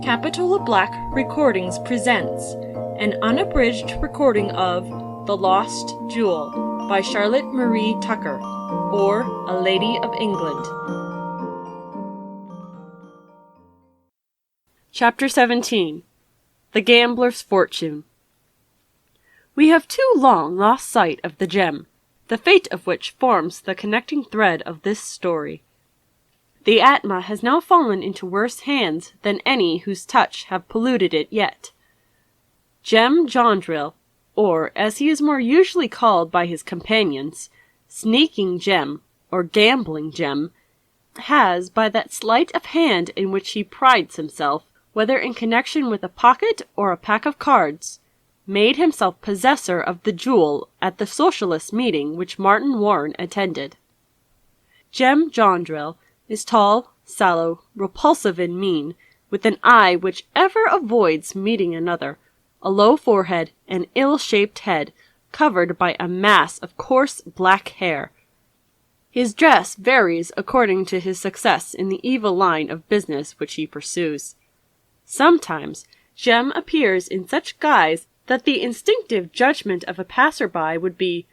Capitola Black Recordings presents an unabridged recording of The Lost Jewel by Charlotte Marie Tucker, or A Lady of England. Chapter 17. The Gambler's Fortune. We have too long lost sight of the gem, the fate of which forms the connecting thread of this story. The A.L.O.E has now fallen into worse hands than any whose touch have polluted it yet. Jem Jondrille, or as he is more usually called by his companions, Sneaking Jem, or Gambling Jem, has, by that sleight of hand in which he prides himself, whether in connection with a pocket or a pack of cards, made himself possessor of the jewel at the Socialist meeting which Martin Warren attended. Jem Jondrille is tall, sallow, repulsive in mien, with an eye which ever avoids meeting another, a low forehead, and ill-shaped head, covered by a mass of coarse black hair. His dress varies according to his success in the evil line of business which he pursues. Sometimes Jem appears in such guise that the instinctive judgment of a passer-by would be,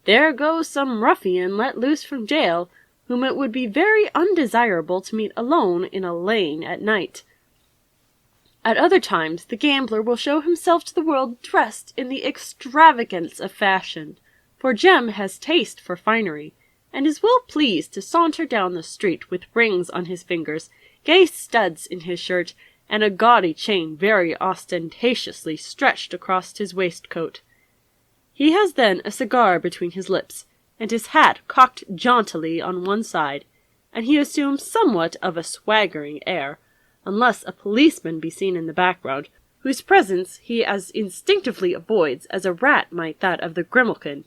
"There goes some ruffian let loose from jail, whom it would be very undesirable to meet alone in a lane at night." At other times the gambler will show himself to the world dressed in the extravagance of fashion, for Jem has taste for finery, and is well pleased to saunter down the street with rings on his fingers, gay studs in his shirt, and a gaudy chain very ostentatiously stretched across his waistcoat. He has then a cigar between his lips, and his hat cocked jauntily on one side, and he assumes somewhat of a swaggering air, unless a policeman be seen in the background, whose presence he as instinctively avoids as a rat might that of the grimalkin.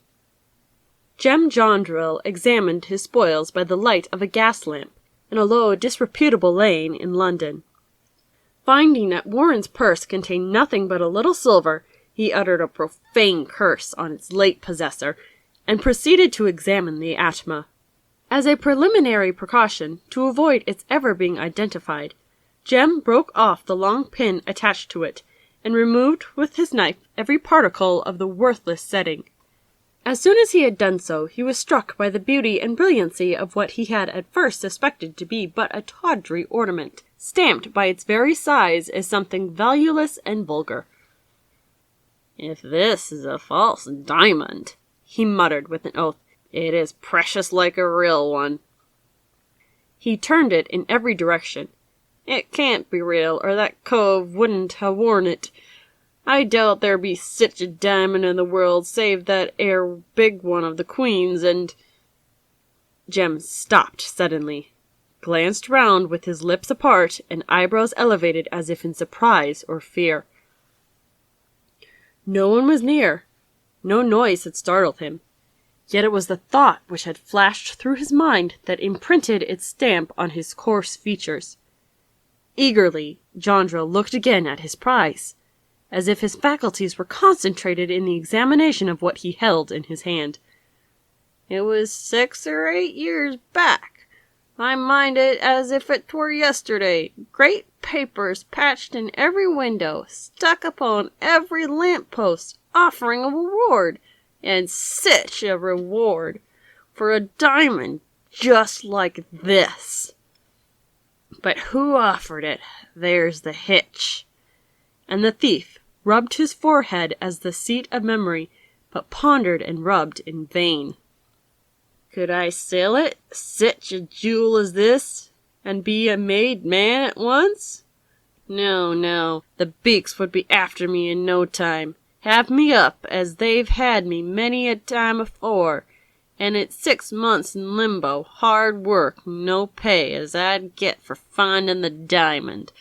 Jem Jondrille examined his spoils by the light of a gas-lamp, in a low disreputable lane in London. Finding that Warren's purse contained nothing but a little silver, he uttered a profane curse on its late possessor, and proceeded to examine the A.L.O.E. As a preliminary precaution, to avoid its ever being identified, Jem broke off the long pin attached to it, and removed with his knife every particle of the worthless setting. As soon as he had done so, he was struck by the beauty and brilliancy of what he had at first suspected to be but a tawdry ornament, stamped by its very size as something valueless and vulgar. "If this is a false diamond," he muttered with an oath, "it is precious like a real one." He turned it in every direction. "It can't be real, or that cove wouldn't ha' worn it. I doubt there be sich a diamond in the world, save that 'ere big one of the Queen's, and—" Jem stopped suddenly, glanced round with his lips apart and eyebrows elevated as if in surprise or fear. No one was near. No noise had startled him. Yet it was the thought which had flashed through his mind that imprinted its stamp on his coarse features. Eagerly, Jondrille looked again at his prize, as if his faculties were concentrated in the examination of what he held in his hand. "It was 6 or 8 years back. I mind it as if it were yesterday. Great papers patched in every window, stuck upon every lamp-post, offering a reward, and sich a reward, for a diamond just like this. But who offered it? There's the hitch." And the thief rubbed his forehead as the seat of memory, but pondered and rubbed in vain. "Could I sell it, sich a jewel as this, and be a made man at once? No, no, the beaks would be after me in no time, have me up as they've had me many a time afore, and it's 6 months in limbo, hard work, no pay, as I'd get for finding the diamond.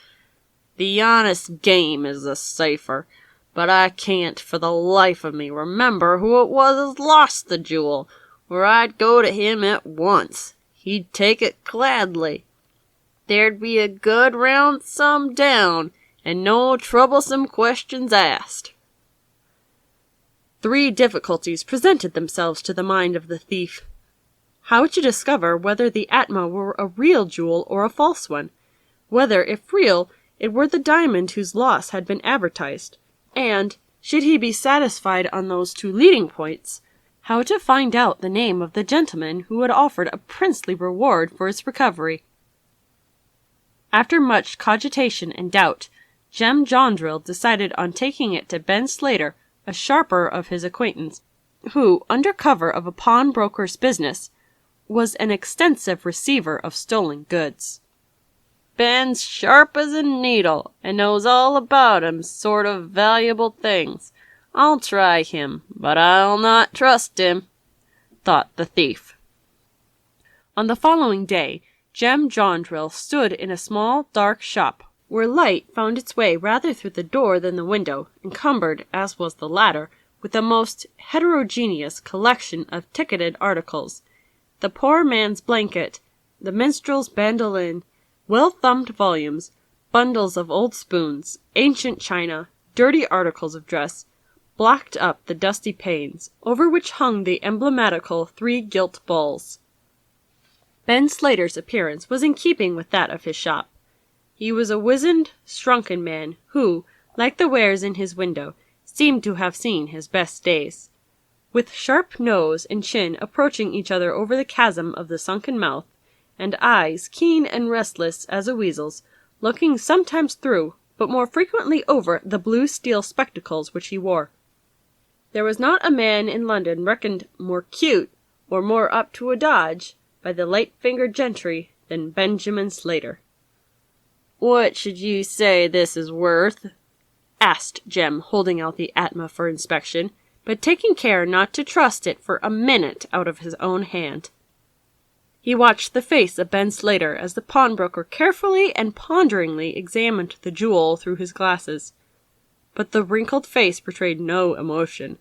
The honest game is the safer, but I can't for the life of me remember who it was as lost the jewel, or I'd go to him at once. He'd take it gladly. There'd be a good round sum down, and no troublesome questions asked." 3 difficulties presented themselves to the mind of the thief. How to discover whether the A.L.O.E. were a real jewel or a false one, whether, if real, it were the diamond whose loss had been advertised, and, should he be satisfied on those two leading points, how to find out the name of the gentleman who had offered a princely reward for its recovery. After much cogitation and doubt, Jem Jondrille decided on taking it to Ben Slater, a sharper of his acquaintance, who, under cover of a pawnbroker's business, was an extensive receiver of stolen goods. "Ben's sharp as a needle, and knows all about 'em sort of valuable things. I'll try him, but I'll not trust him," thought the thief. On the following day, Jem Jondrille stood in a small, dark shop, where light found its way rather through the door than the window, encumbered, as was the latter, with a most heterogeneous collection of ticketed articles: the poor man's blanket, the minstrel's bandolin, well-thumbed volumes, bundles of old spoons, ancient china, dirty articles of dress, blocked up the dusty panes, over which hung the emblematical 3 gilt balls. Ben Slater's appearance was in keeping with that of his shop. He was a wizened, shrunken man, who, like the wares in his window, seemed to have seen his best days. With sharp nose and chin approaching each other over the chasm of the sunken mouth, and eyes keen and restless as a weasel's, looking sometimes through, but more frequently over, the blue steel spectacles which he wore, there was not a man in London reckoned more cute, or more up to a dodge, by the light-fingered gentry than Benjamin Slater. "What should you say this is worth?" asked Jem, holding out the atma for inspection, but taking care not to trust it for a minute out of his own hand. He watched the face of Ben Slater as the pawnbroker carefully and ponderingly examined the jewel through his glasses, but the wrinkled face betrayed no emotion.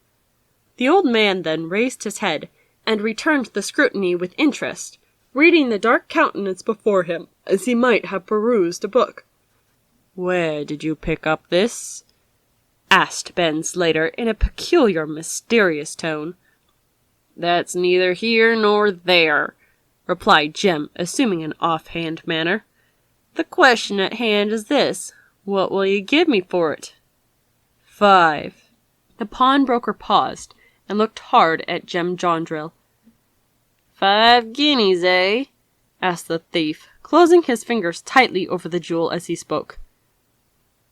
The old man then raised his head, and returned the scrutiny with interest, reading the dark countenance before him as he might have perused a book. "Where did you pick up this?" asked Ben Slater in a peculiar, mysterious tone. "That's neither here nor there," replied Jem, assuming an off-hand manner. "The question at hand is this: what will you give me for it?" "5. The pawnbroker paused, and looked hard at Jem Jondrille. 5 guineas, eh?" asked the thief, closing his fingers tightly over the jewel as he spoke.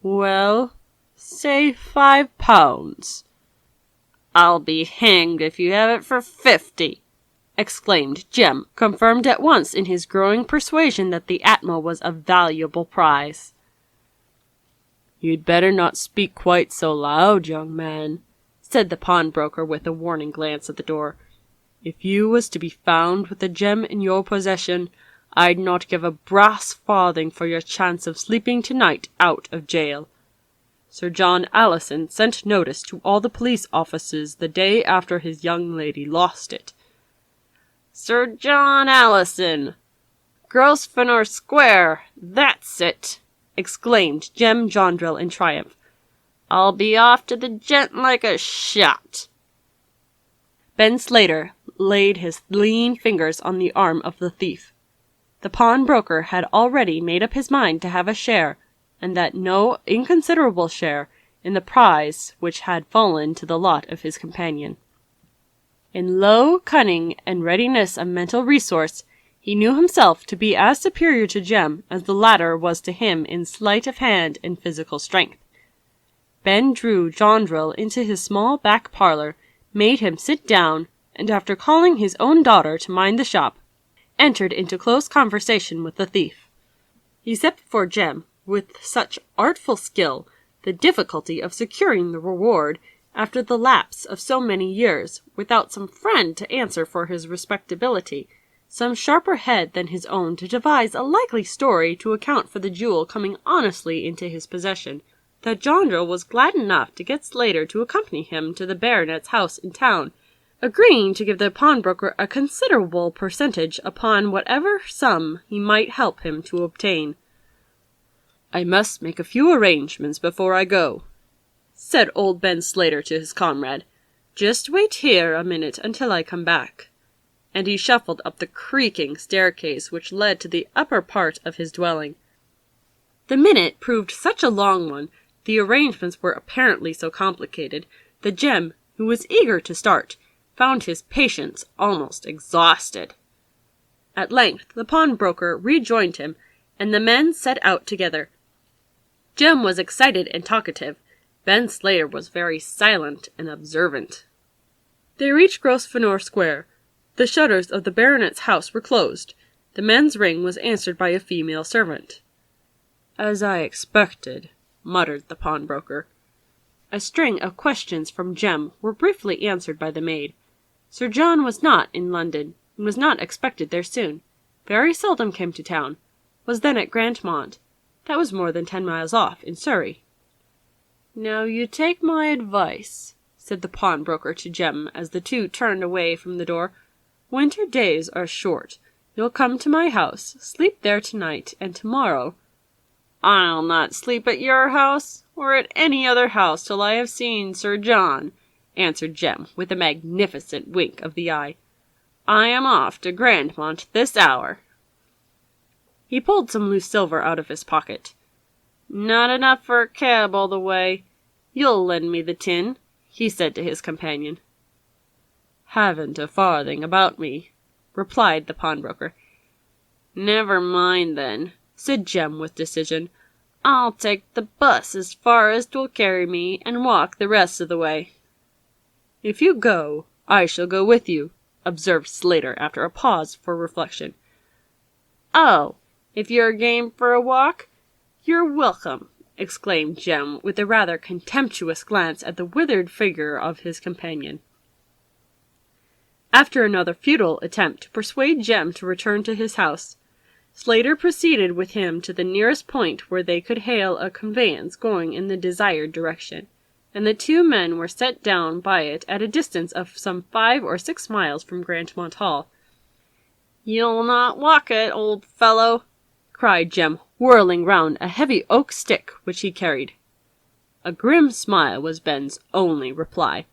"Well, say £5. "I'll be hanged if you have it for 50, exclaimed Jem, confirmed at once in his growing persuasion that the atma was a valuable prize. "You'd better not speak quite so loud, young man," said the pawnbroker with a warning glance at the door. "If you was to be found with the gem in your possession, I'd not give a brass farthing for your chance of sleeping tonight out of jail. Sir John Allison sent notice to all the police officers the day after his young lady lost it." "Sir John Allison! Grosvenor Square! That's it!" exclaimed Jem Jondrille in triumph. "I'll be off to the gent like a shot." Ben Slater laid his lean fingers on the arm of the thief. The pawnbroker had already made up his mind to have a share, and that no inconsiderable share, in the prize which had fallen to the lot of his companion. In low cunning and readiness of mental resource, he knew himself to be as superior to Jem as the latter was to him in sleight of hand and physical strength. Ben drew Jondrille into his small back parlour, made him sit down, and after calling his own daughter to mind the shop, entered into close conversation with the thief. He set before Jem, with such artful skill, the difficulty of securing the reward, after the lapse of so many years, without some friend to answer for his respectability, some sharper head than his own to devise a likely story to account for the jewel coming honestly into his possession, that Jondrille was glad enough to get Slater to accompany him to the baronet's house in town, agreeing to give the pawnbroker a considerable percentage upon whatever sum he might help him to obtain. "I must make a few arrangements before I go," said old Ben Slater to his comrade. "Just wait here a minute until I come back." And he shuffled up the creaking staircase which led to the upper part of his dwelling. The minute proved such a long one, the arrangements were apparently so complicated, that Jem, who was eager to start, found his patience almost exhausted. At length the pawnbroker rejoined him, and the men set out together. Jem was excited and talkative. Ben Slater was very silent and observant. They reached Grosvenor Square. The shutters of the baronet's house were closed. The men's ring was answered by a female servant. "As I expected," muttered the pawnbroker. A string of questions from Jem were briefly answered by the maid. Sir John was not in London, and was not expected there soon. Very seldom came to town. Was then at Grandmont. That was more than 10 miles off, in Surrey. "Now you take my advice," said the pawnbroker to Jem as the two turned away from the door. "Winter days are short. You'll come to my house, sleep there tonight, and tomorrow—" "I'll not sleep at your house, or at any other house till I have seen Sir John," answered Jem, with a magnificent wink of the eye. "I am off to Grandmont this hour." He pulled some loose silver out of his pocket. "Not enough for a cab all the way. You'll lend me the tin," he said to his companion. "Haven't a farthing about me," replied the pawnbroker. "Never mind, then," said Jem with decision. "I'll take the bus as far as 'twill carry me, and walk the rest of the way." "If you go, I shall go with you," observed Slater after a pause for reflection. "Oh, if you're game for a walk, you're welcome," exclaimed Jem, with a rather contemptuous glance at the withered figure of his companion. After another futile attempt to persuade Jem to return to his house, Slater proceeded with him to the nearest point where they could hail a conveyance going in the desired direction, and the two men were set down by it at a distance of some 5 or 6 miles from Grandmont Hall. "You'll not walk it, old fellow," cried Jem, whirling round a heavy oak stick which he carried. A grim smile was Ben's only reply.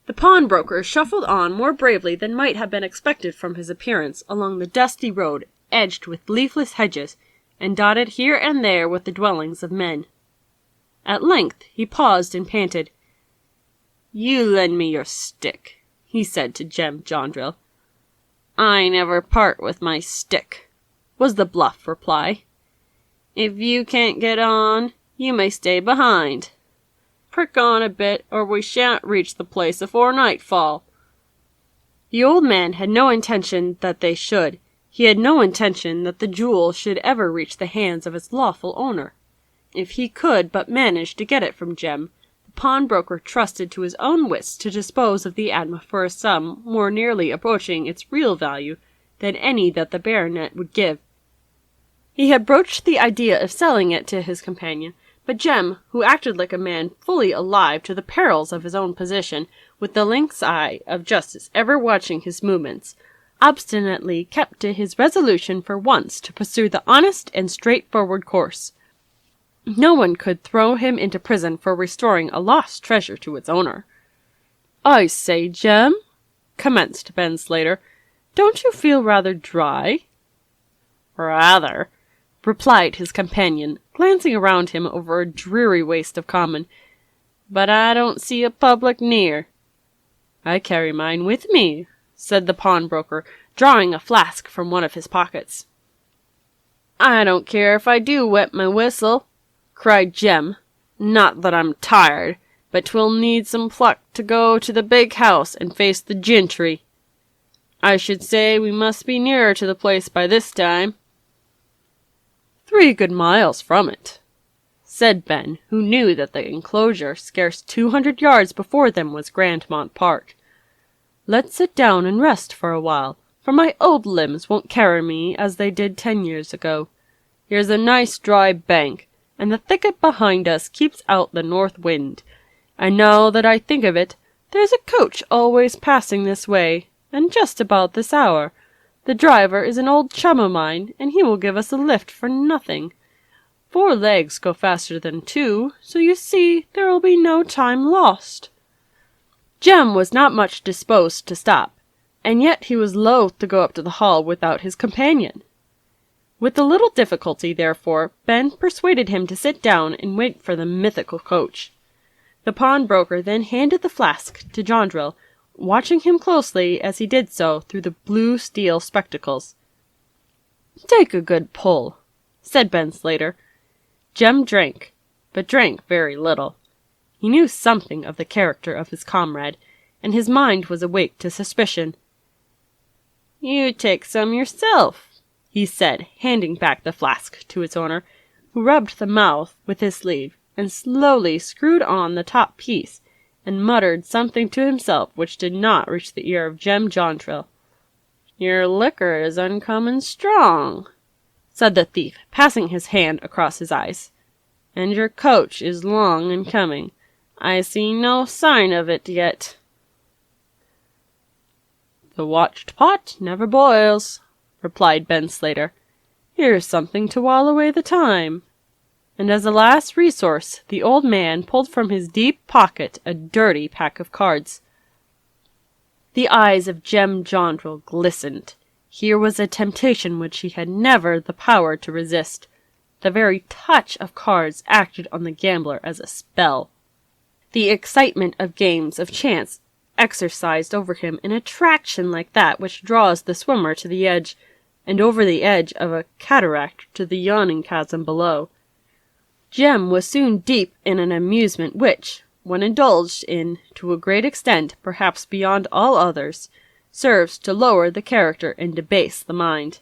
The pawnbroker shuffled on more bravely than might have been expected from his appearance along the dusty road edged with leafless hedges, and dotted here and there with the dwellings of men. At length he paused and panted. "You lend me your stick," he said to Jem Jondrille. "I never part with my stick," was the bluff reply. "If you can't get on, you may stay behind. Prick on a bit, or we shan't reach the place afore nightfall." The old man had no intention that they should. He had no intention that the jewel should ever reach the hands of its lawful owner. If he could but manage to get it from Jem, the pawnbroker trusted to his own wits to dispose of the atom for a sum more nearly approaching its real value than any that the baronet would give. He had broached the idea of selling it to his companion, but Jem, who acted like a man fully alive to the perils of his own position, with the lynx eye of justice ever watching his movements, obstinately kept to his resolution for once to pursue the honest and straightforward course. No one could throw him into prison for restoring a lost treasure to its owner. "I say, Jem," commenced Ben Slater, "don't you feel rather dry?" "Rather," replied his companion, glancing around him over a dreary waste of common. "But I don't see a public near." "I carry mine with me," said the pawnbroker, drawing a flask from one of his pockets. "I don't care if I do wet my whistle," cried Jem. "Not that I'm tired, but 'twill need some pluck to go to the big house and face the gentry. I should say we must be nearer to the place by this time." "3 good miles from it," said Ben, who knew that the enclosure scarce 200 yards before them was Grandmont Park. "Let's sit down and rest for a while, for my old limbs won't carry me as they did 10 years ago. Here's a nice dry bank, and the thicket behind us keeps out the north wind. And now that I think of it, there's a coach always passing this way, and just about this hour. The driver is an old chum of mine, and he will give us a lift for nothing. 4 legs go faster than 2, so you see there will be no time lost." Jem was not much disposed to stop, and yet he was loath to go up to the hall without his companion. With a little difficulty, therefore, Ben persuaded him to sit down and wait for the mythical coach. The pawnbroker then handed the flask to Jondrille, watching him closely as he did so through the blue steel spectacles. "Take a good pull," said Ben Slater. Jem drank, but drank very little. He knew something of the character of his comrade, and his mind was awake to suspicion. "You take some yourself," he said, handing back the flask to its owner, who rubbed the mouth with his sleeve, and slowly screwed on the top piece, and muttered something to himself which did not reach the ear of Jem Jondrille. "Your liquor is uncommon strong," said the thief, passing his hand across his eyes. "And your coach is long in coming. I see no sign of it yet." "The watched pot never boils," replied Ben Slater. "Here's something to while away the time." And as a last resource, the old man pulled from his deep pocket a dirty pack of cards. The eyes of Jem Jondrille glistened. Here was a temptation which he had never the power to resist. The very touch of cards acted on the gambler as a spell. The excitement of games of chance exercised over him an attraction like that which draws the swimmer to the edge, and over the edge of a cataract to the yawning chasm below. Jem was soon deep in an amusement which, when indulged in to a great extent, perhaps beyond all others, serves to lower the character and debase the mind.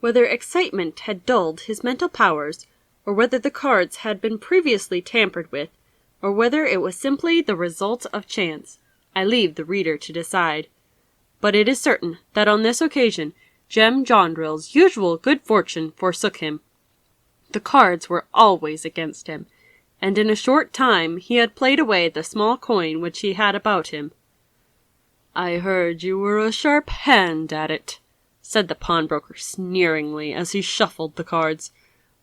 Whether excitement had dulled his mental powers, or whether the cards had been previously tampered with, or whether it was simply the result of chance, I leave the reader to decide. But it is certain that on this occasion Jem Jondrille's usual good fortune forsook him. The cards were always against him, and in a short time he had played away the small coin which he had about him. "I heard you were a sharp hand at it," said the pawnbroker sneeringly as he shuffled the cards.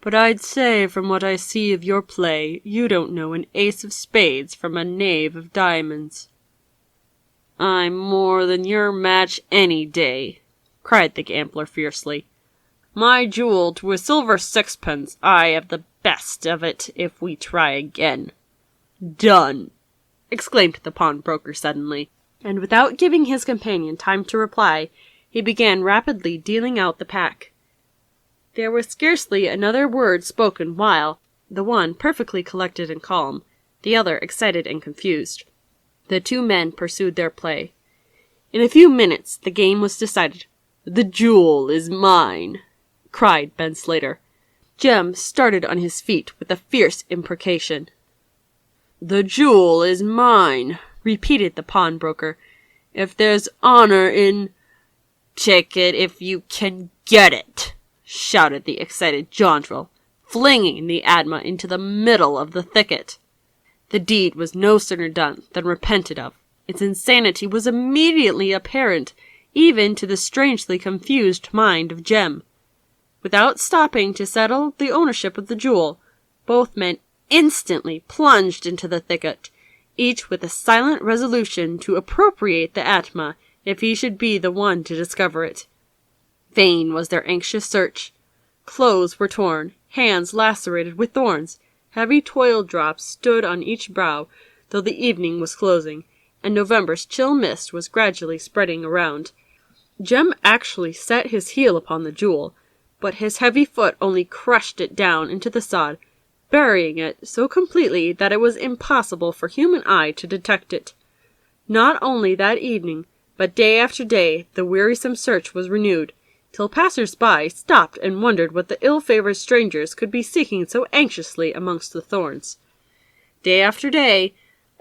"But I'd say from what I see of your play, you don't know an ace of spades from a knave of diamonds." "I'm more than your match any day," cried the gambler fiercely. "My jewel to a silver sixpence, I have the best of it if we try again." "Done!" exclaimed the pawnbroker suddenly, and without giving his companion time to reply, he began rapidly dealing out the pack. There was scarcely another word spoken while, the one perfectly collected and calm, the other excited and confused, the two men pursued their play. In a few minutes the game was decided. "The jewel is mine!" cried Ben Slater. Jem started on his feet with a fierce imprecation. "The jewel is mine," repeated the pawnbroker. "If there's honor in—" "Take it if you can get it!" shouted the excited Jondrille, flinging the Adma into the middle of the thicket. The deed was no sooner done than repented of. Its insanity was immediately apparent, even to the strangely confused mind of Jem. Without stopping to settle the ownership of the jewel, both men instantly plunged into the thicket, each with a silent resolution to appropriate the Atma if he should be the one to discover it. Vain was their anxious search. Clothes were torn, hands lacerated with thorns, heavy toil drops stood on each brow, though the evening was closing, and November's chill mist was gradually spreading around. Jem actually set his heel upon the jewel, but his heavy foot only crushed it down into the sod, burying it so completely that it was impossible for human eye to detect it. Not only that evening, but day after day, the wearisome search was renewed, till passers-by stopped and wondered what the ill-favoured strangers could be seeking so anxiously amongst the thorns. Day after day,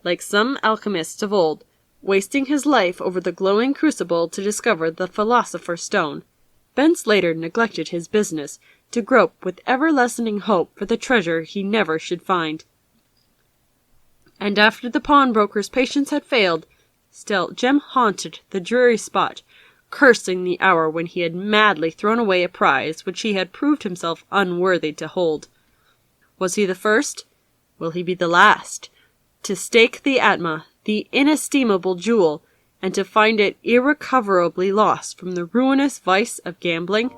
like some alchemists of old, wasting his life over the glowing crucible to discover the philosopher's stone, Ben Slater neglected his business to grope with ever-lessening hope for the treasure he never should find. And after the pawnbroker's patience had failed, still Jem haunted the dreary spot, cursing the hour when he had madly thrown away a prize which he had proved himself unworthy to hold. Was he the first? Will he be the last? To stake the Atma, the inestimable jewel, and to find it irrecoverably lost from the ruinous vice of gambling?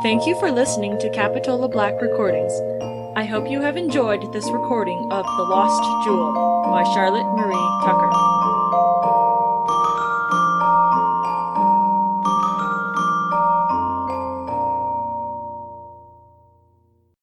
Thank you for listening to Capitola Black Recordings. I hope you have enjoyed this recording of The Lost Jewel by Charlotte Marie Tucker.